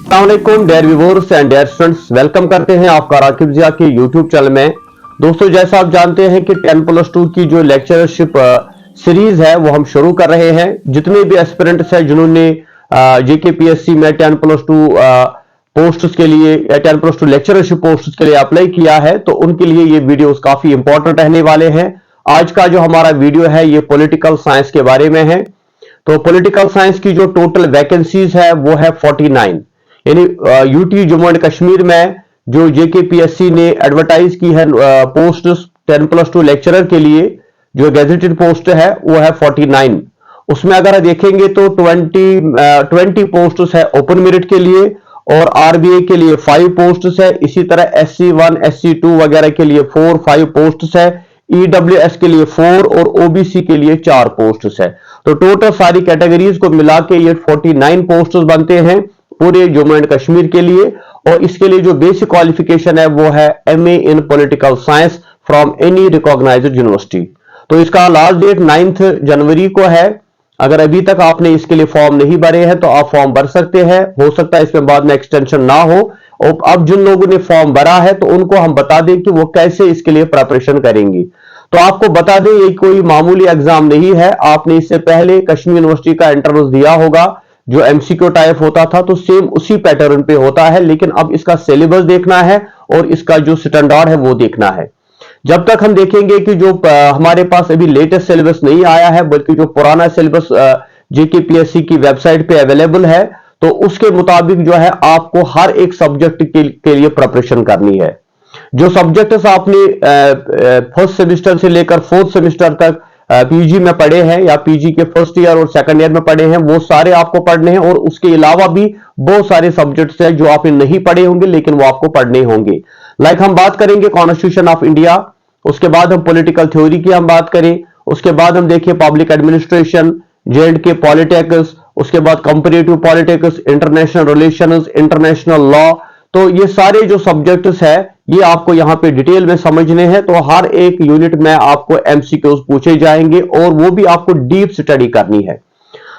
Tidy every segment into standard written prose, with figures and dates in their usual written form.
अस्सलामुअलैकुम dear viewers and dear students, welcome करते हैं आपका राकिब जिया के यूट्यूब चैनल में। दोस्तों, जैसा आप जानते हैं कि 10+2 की जो लेक्चरशिप सीरीज है वो हम शुरू कर रहे हैं। जितने भी एस्पिरेंट्स हैं जिन्होंने जेकेपीएससी में 10+2 पोस्ट्स के लिए या 10+2 लेक्चरशिप पोस्ट्स के लिए अप्लाई किया है, तो उनके लिए ये वीडियोस काफी इंपॉर्टेंट रहने वाले हैं। आज का जो हमारा वीडियो है ये पॉलिटिकल साइंस के बारे में है। तो पॉलिटिकल साइंस की जो टोटल वैकेंसीज है वो है 49, यानी यूटी जम्मू एंड कश्मीर में जो जेकेपीएससी ने एडवर्टाइज की है पोस्ट 10+2 लेक्चरर के लिए जो गेजेटेड पोस्ट है वो है 49। उसमें अगर देखेंगे तो 20 पोस्ट्स है ओपन मेरिट के लिए और आरबीए के लिए 5 पोस्ट्स है। इसी तरह SC1 SC2 वगैरह के लिए 4-5 पोस्ट्स है। ईडब्ल्यूएस के लिए 4 और ओबीसी के लिए 4 पोस्ट्स है। तो टोटल सारी कैटेगरीज को मिला के ये 49 पोस्ट्स बनते हैं पूरे जम्मू एंड कश्मीर के लिए। और इसके लिए जो बेसिक क्वालिफिकेशन है वो है MA in political science from any recognised university. तो इसका लास्ट डेट 9 जनवरी को है। अगर अभी तक आपने इसके लिए फॉर्म नहीं भरे हैं तो आप फॉर्म भर सकते हैं। हो सकता है इसमें बाद में एक्सटेंशन ना हो। और अब जिन लोगों ने फॉर्म भरा है तो उनको हम बता दें कि वो कैसे इसके लिए प्रिपरेशन करेंगी। तो आपको बता दें ये कोई मामूली एग्जाम नहीं है। आपने इससे पहले कश्मीर यूनिवर्सिटी का एंट्रेंस दिया होगा जो MCQ टाइप होता था, तो सेम उसी पैटर्न पे होता है, लेकिन अब इसका सिलेबस देखना है और इसका जो स्टैंडर्ड है वो देखना है। जब तक हम देखेंगे कि जो हमारे पास अभी लेटेस्ट सिलेबस नहीं आया है बल्कि जो पुराना सिलेबस जेकेपीएससी की वेबसाइट पे अवेलेबल है, तो उसके मुताबिक जो है आपको हर एक सब्जेक्ट के लिए प्रिपरेशन करनी है। जो सब्जेक्ट्स आपने फर्स्ट सेमेस्टर से लेकर फोर्थ सेमेस्टर तक पीजी में पढ़े हैं या पीजी के फर्स्ट ईयर और सेकंड ईयर में पढ़े हैं वो सारे आपको पढ़ने हैं। और उसके अलावा भी बहुत सारे सब्जेक्ट्स हैं जो आपने नहीं पढ़े होंगे लेकिन वो आपको पढ़ने होंगे। लाइक हम बात करेंगे कॉन्स्टिट्यूशन ऑफ इंडिया, उसके बाद हम पॉलिटिकल थ्योरी की हम बात करें, उसके बाद हम देखिए पब्लिक एडमिनिस्ट्रेशन, J&K पॉलिटिक्स, उसके बाद comparative politics, international relations, international law. तो ये सारे जो सब्जेक्ट्स है ये आपको यहां पे डिटेल में समझने हैं। तो हर एक यूनिट में आपको MCQs पूछे जाएंगे और वो भी आपको डीप स्टडी करनी है।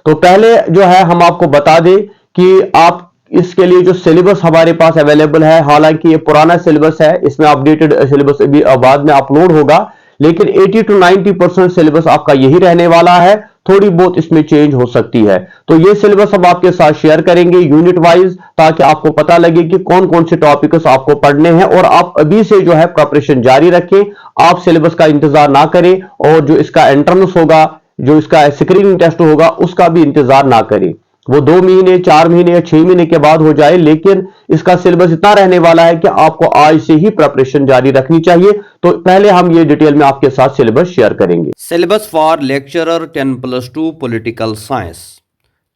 तो पहले जो है हम आपको बता दें कि आप इसके लिए जो सिलेबस हमारे पास अवेलेबल है, हालांकि ये पुराना सिलेबस है, इसमें अपडेटेड सिलेबस अभी बाद में अपलोड होगा, लेकिन 80 to 90% सिलेबस आपका यही रहने वाला है। थोड़ी बहुत इसमें चेंज हो सकती है। तो ये सिलेबस हम आपके साथ शेयर करेंगे यूनिट वाइज, ताकि आपको पता लगे कि कौन कौन से टॉपिक्स आपको पढ़ने हैं और आप अभी से जो है प्रिपरेशन जारी रखें। आप सिलेबस का इंतजार ना करें और जो इसका एंट्रेंस होगा, जो इसका स्क्रीनिंग टेस्ट होगा, उसका भी इंतजार ना करें। वो 2 महीने 4 महीने या 6 महीने के बाद हो जाए, लेकिन इसका सिलेबस इतना रहने वाला है कि आपको आज से ही प्रिपरेशन जारी रखनी चाहिए। तो पहले हम ये डिटेल में आपके साथ सिलेबस शेयर करेंगे। Syllabus for lecturer 10+2 political science.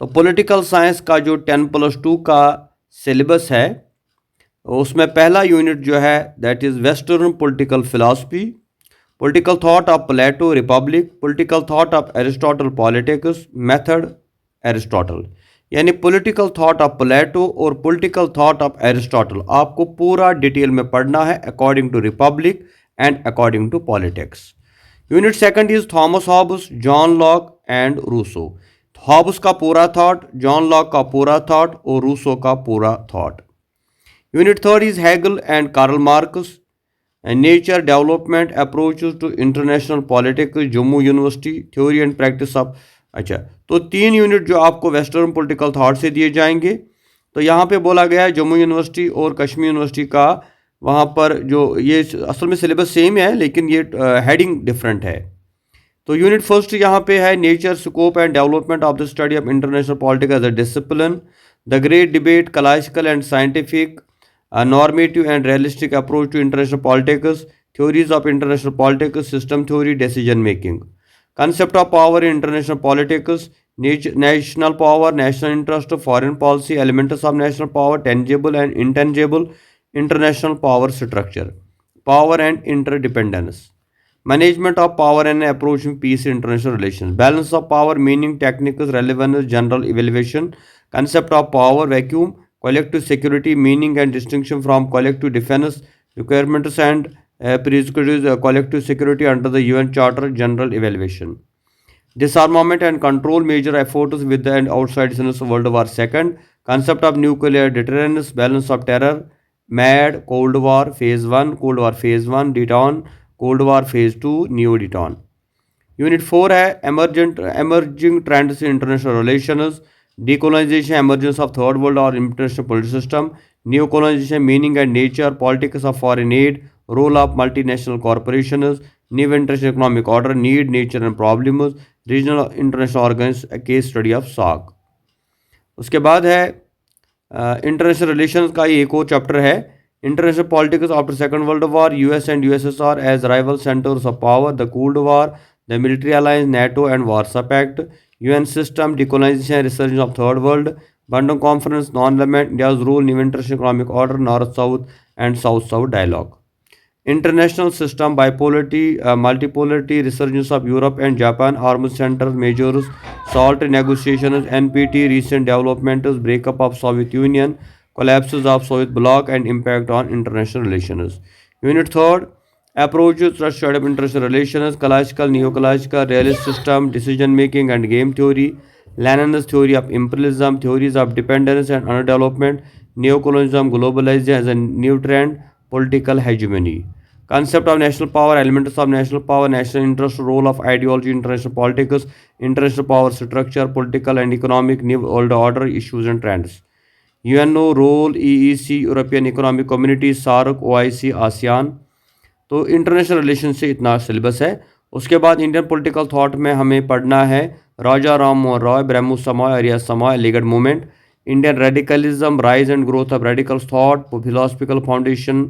तो पॉलिटिकल साइंस का जो 10+2 का सिलेबस है उसमें पहला यूनिट जो है that is western political philosophy, political thought of Plato Republic, political thought of Aristotle Politics, method Aristotle. यानी पॉलिटिकल थॉट ऑफ प्लेटो और पॉलिटिकल थॉट ऑफ एरिस्टोटल आपको पूरा डिटेल में पढ़ना है according to Republic and according to politics. Unit second is Thomas Hobbes, John Locke and Rousseau. Hobbes का पूरा thought, John Locke का पूरा थॉट और रूसो का पूरा thought. Unit third is Hegel and Karl Marx, nature development approaches to international politics, Jammu university, theory and practice of. अच्छा, तो 3 unit जो आपको वेस्टर्न पॉलिटिकल थॉट से दिए जाएंगे। तो यहाँ पे बोला गया है जम्मू यूनिवर्सिटी और कश्मीर यूनिवर्सिटी का, वहाँ पर जो ये असल में सिलेबस सेम है लेकिन ये हेडिंग डिफरेंट है। तो यूनिट फर्स्ट यहाँ पे है nature, scope and development of the study of international politics as a discipline, the great debate, classical and scientific, normative and realistic approach to international politics, theories of international politics, system theory, decision making, concept of power in international politics, national power, national interest, foreign policy, elements of national power, tangible and intangible, international power structure, power and interdependence, management of power and approaching peace in international relations, balance of power, meaning, techniques, relevance, general evaluation, concept of power vacuum, collective security, meaning and distinction from collective defense, requirements and prerequisites, collective security under the UN Charter, general evaluation. Disarmament and control, major efforts with and outside since World War II, concept of nuclear deterrence, balance of terror, MAD, Cold War Phase 1, Cold War Phase 1, Deton, Cold War Phase 2, Neo Deton. Unit 4 है emerging trends in international relations, decolonization, emergence of third world or international political system, neocolonization, meaning and nature, politics of foreign aid, role of multinational corporations, new international economic order, need, nature and problems, regional international organs, a case study of SAG. उसके बाद है international relations का ही एक और chapter है, international politics after second world war, US and USSR as rival centres of power, the cold war, the military alliance NATO and Warsaw Pact, UN system, decolonization, resurgence of third world, Bandung Conference, non-alignment, India's role, new international economic order, North-South and South-South dialogue. International system, bipolarity, multipolarity, resurgence of Europe and Japan, arms centers, measures, SALT negotiations, NPT, recent developments, breakup of Soviet Union, collapses of Soviet bloc and impact on international relations. Unit 3rd, approaches to study of international relations, classical, neo-classical, realist system, decision making and game theory, Lenin's theory of imperialism, theories of dependence and underdevelopment, neocolonialism, globalization as a new trend, political hegemony. Concept of national power, elements of national power, national interest, role of ideology, international politics, international power structure, political and economic, new world order, issues and trends. UNO role, EEC, European Economic Community, SAARC, OIC, ASEAN. तो international relation से इतना syllabus है। उसके बाद Indian political thought में हमें पढ़ना है राजा राम मोहन रॉय, ब्रह्मो Samaj, Arya Samaj, Aligarh movement, Indian radicalism, rise and growth of radical thought, philosophical foundation,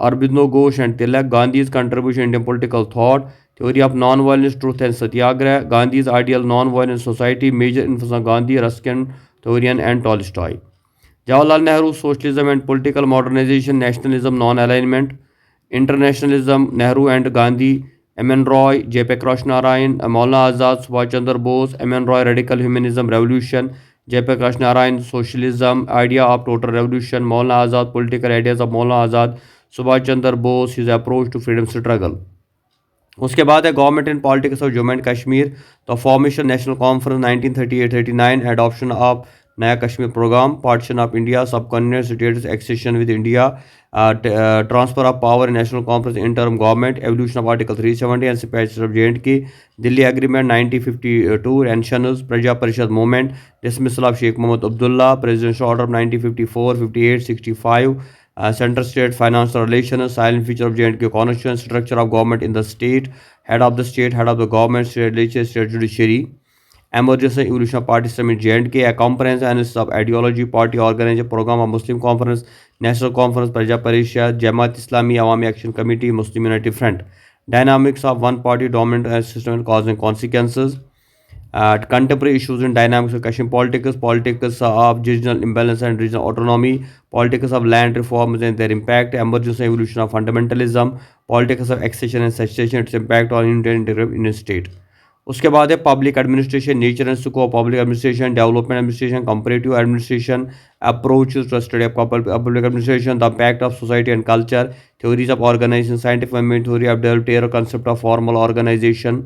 Aurobindo Ghosh and Tilak, Gandhi's contribution Indian political thought, theory of non violence, truth and satyagraha, Gandhi's ideal non violence society, major influence of Gandhi, Ruskin, Thoreau and Tolstoy. Jawaharlal Nehru, socialism and political modernisation, nationalism, non alignment, internationalism, Nehru and Gandhi, M N. Roy, Jayaprakash Narayan, Maulana Azad, Subhash Chandra Bose, M N. Roy, radical humanism, revolution, Jayaprakash Narayan, socialism, idea of total revolution, Maulana Azad, political ideas of Maulana Azad, Subhash Chandra Bose, his approach to freedom struggle. उसके बाद है government and politics of Jammu and Kashmir, the formation national conference 1938-39, adoption of Naya Kashmir programme, partition of India, sub continent states, accession with India, transfer of power in national conference, interim government, evolution of article 370 and separation of J&K, Delhi agreement 1952, एंशनस, Praja Parishad movement, dismissal of Sheikh Mohammad Abdullah, presidential order 1954, 58, 65, central state financial relation, silent feature of J&K constitution, structure of government in the state, head of the state, head of the government, state legislature, state judiciary, emergence and evolution of party system in J&K, a comprehensive analysis of ideology, party organization, program of Muslim Conference, National Conference, Praja Parishad, Jamaat Islami, Awami Action Committee, Muslim Unity Front, dynamics of one party dominant system and cause and consequences, contemporary issues and dynamics of Kashmir politics, politics of regional imbalance and regional autonomy, politics of land reforms and their impact, emergence and evolution of fundamentalism, politics of accession and succession, its impact on Indian state. उसके बाद है public administration, nature and scope of public administration, development administration, comparative administration, approaches to study of public administration, the impact of society and culture, theories of organisation, scientific theory of developer, concept of formal organisation,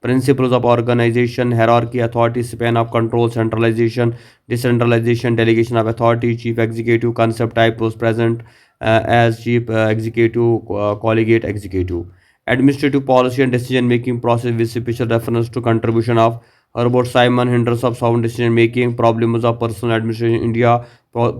principles of organisation, hierarchy, authority, span of control, centralisation, decentralisation, delegation of authority, chief executive, concept type was present as chief executive, collegiate executive, administrative policy and decision making process with special reference to contribution of Herbert Simon, hindrance of sound decision making, problems of personal administration in India,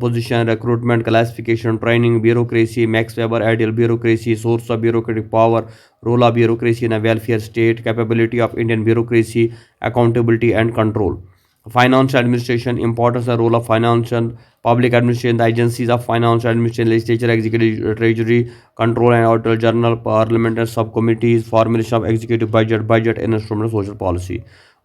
position, recruitment, classification, training, bureaucracy, Max Weber, ideal bureaucracy, source of bureaucratic power, role of bureaucracy in a welfare state, capability of Indian bureaucracy, accountability and control. Financial administration, importance and role of financial public administration, the agencies of financial administration, legislature, executive, treasury, control and auditor general, parliament and subcommittees, formulation of executive budget and instrument of social policy.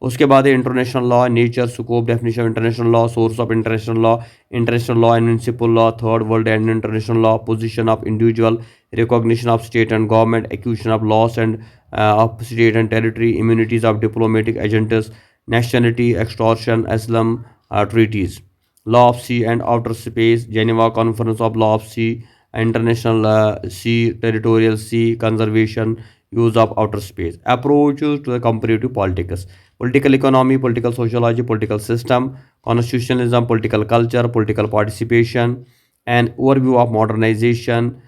उसके बाद है international law, nature, scope, definition of international law, source of international law and municipal law, third world and international law, position of individual, recognition of state and government, acquisition of loss and of state and territory, immunities of diplomatic agents, nationality, extortion, asylum treaties, law of sea and outer space, Geneva Conference of Law of Sea, international sea, territorial sea, conservation, use of outer space, approaches to the comparative politics, political economy, political sociology, political system, constitutionalism, political culture, political participation, an overview of modernization,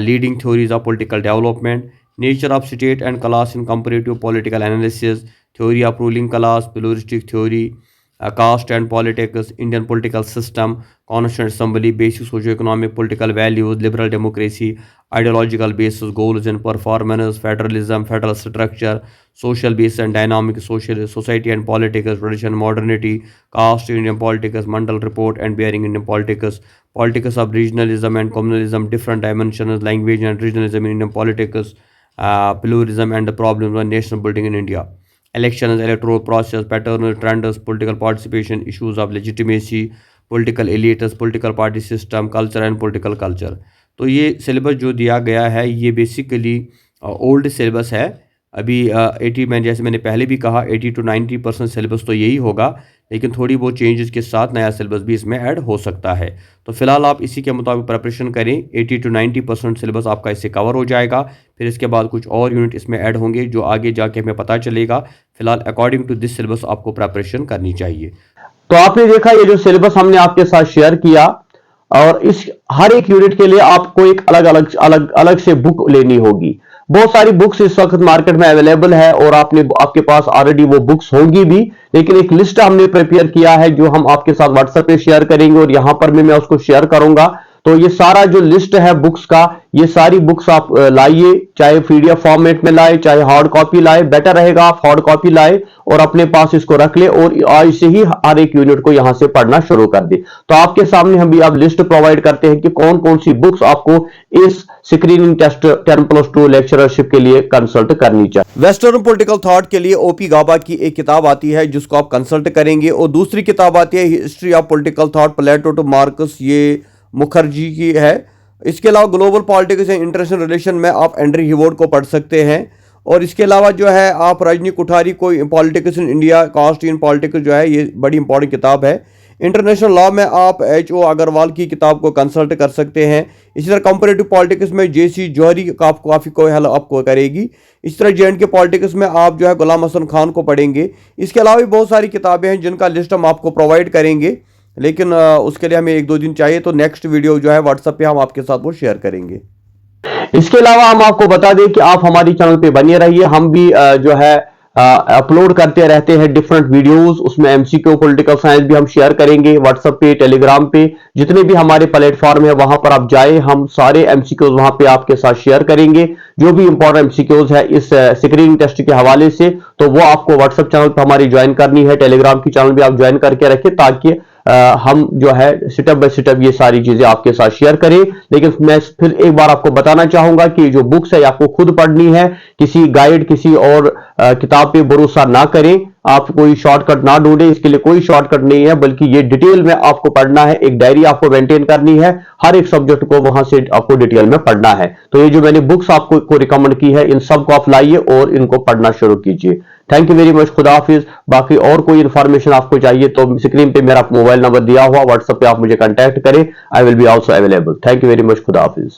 leading theories of political development, nature of state and class in comparative political analysis, theory of ruling class, pluralistic theory, caste and politics, Indian political system, constitutional assembly, basic socio-economic political values, liberal democracy, ideological basis, goals and performance, federalism, federal structure, social basis and dynamic social society and politics, tradition, modernity, caste, Indian politics, Mandal report and bearing Indian politics, politics of regionalism and communalism, different dimensions, language and regionalism in Indian politics, pluralism and the problems of national building in India. Elections, electoral process, patterns, trends, political participation, issues of legitimacy, political elites, political party system, culture and political culture. तो ये syllabus जो दिया गया है ये basically old syllabus है। अभी 80 में जैसे मैंने पहले भी कहा 80 to 90% सिलेबस तो यही होगा, लेकिन थोड़ी बहुत चेंजेस के साथ नया सिलेबस भी इसमें ऐड हो सकता है। तो फिलहाल आप इसी के मुताबिक प्रिपरेशन करें, 80 to 90% सिलेबस आपका इससे कवर हो जाएगा। फिर इसके बाद कुछ और यूनिट इसमें ऐड होंगे जो आगे जाके हमें पता चलेगा। फिलहाल अकॉर्डिंग टू दिस सिलेबस आपको प्रिपरेशन करनी चाहिए। तो आपने देखा ये जो सिलेबस हमने आपके साथ शेयर किया, और इस हर एक यूनिट के लिए आपको एक अलग से बुक लेनी होगी। बहुत सारी बुक्स इस वक्त मार्केट में अवेलेबल है और आपके पास ऑलरेडी वो बुक्स होंगी भी, लेकिन एक लिस्ट हमने प्रिपेयर किया है जो हम आपके साथ व्हाट्सएप पे शेयर करेंगे और यहां पर भी मैं उसको शेयर करूंगा। तो ये सारा जो लिस्ट है बुक्स का, ये सारी बुक्स आप लाइए, चाहे पीडीएफ फॉर्मेट में लाए, चाहे हार्ड कॉपी लाए। बेटर रहेगा आप हार्ड कॉपी लाए और अपने पास इसको रख ले और आज से ही हर एक यूनिट को यहां से पढ़ना शुरू कर दे। तो आपके सामने हम भी अब लिस्ट प्रोवाइड करते हैं कि कौन कौन सी बुक्स आपको इस स्क्रीनिंग टेस्ट 10+2 लेक्चरशिप के लिए कंसल्ट करनी चाहिए। वेस्टर्न पॉलिटिकल थॉट के लिए ओपी गाबा की एक किताब आती है जिसको आप कंसल्ट करेंगे, और दूसरी किताब आती है history of political thought Plato to Marx, ये मुखर्जी की है। इसके अलावा global politics and international relation में आप एंड्री हिवोर्ड को पढ़ सकते हैं, और इसके अलावा जो है आप रजनी कुठारी को politics in India, caste in politics जो है ये बड़ी इंपॉर्टेंट किताब है। इंटरनेशनल लॉ में आप H.O. अग्रवाल की किताब को कंसल्ट कर सकते हैं। इसी तरह कंपैरेटिव पॉलिटिक्स में J.C. जौहरी काफ़ी कोई हेल्प आपको करेगी। इस तरह J.N.K. पॉलिटिक्स में आप जो है गुलाम हसन खान को पढ़ेंगे। इसके अलावा भी बहुत सारी किताबें हैं जिनका लिस्ट हम आपको प्रोवाइड करेंगे, लेकिन उसके लिए हमें 1-2 दिन चाहिए। तो नेक्स्ट वीडियो जो है व्हाट्सएप पे हम आपके साथ वो शेयर करेंगे। इसके अलावा हम आपको बता दें कि आप हमारी चैनल पे बने रहिए, हम भी जो है अपलोड करते रहते हैं डिफरेंट वीडियोस, उसमें एमसीक्यू पॉलिटिकल साइंस भी हम शेयर करेंगे। व्हाट्सएप पे, टेलीग्राम पे, जितने भी हमारे प्लेटफॉर्म है वहां पर आप जाए, हम सारे एमसीक्यूज वहां पे आपके साथ शेयर करेंगे। जो भी इंपॉर्टेंट एमसीक्यूज है इस स्क्रीनिंग टेस्ट के हवाले से, तो वो आपको व्हाट्सएप चैनल पर हमारी ज्वाइन करनी है। टेलीग्राम की चैनल भी आप ज्वाइन करके रखें ताकि हम जो है स्टेप बाय स्टेप ये सारी चीजें आपके साथ शेयर करें। लेकिन मैं फिर एक बार आपको बताना चाहूंगा कि जो बुक्स है आपको खुद पढ़नी है, किसी गाइड, किसी और किताब पे भरोसा ना करें। आप कोई शॉर्टकट ना ढूंढें, इसके लिए कोई शॉर्टकट नहीं है, बल्कि ये डिटेल में आपको पढ़ना है। एक डायरी आपको मेंटेन करनी है, हर एक सब्जेक्ट को वहां से आपको डिटेल में पढ़ना है। तो ये जो मैंने बुक्स आपको रिकमेंड की है, इन सब को आप लाइए और इनको पढ़ना शुरू कीजिए। थैंक यू वेरी मच, खुदा हाफिज। बाकी और कोई इंफॉर्मेशन आपको चाहिए तो स्क्रीन पे मेरा मोबाइल नंबर दिया हुआ, व्हाट्सएप पे आप मुझे कांटेक्ट करें। I will be also available. Thank you very much, खुदा हाफिज।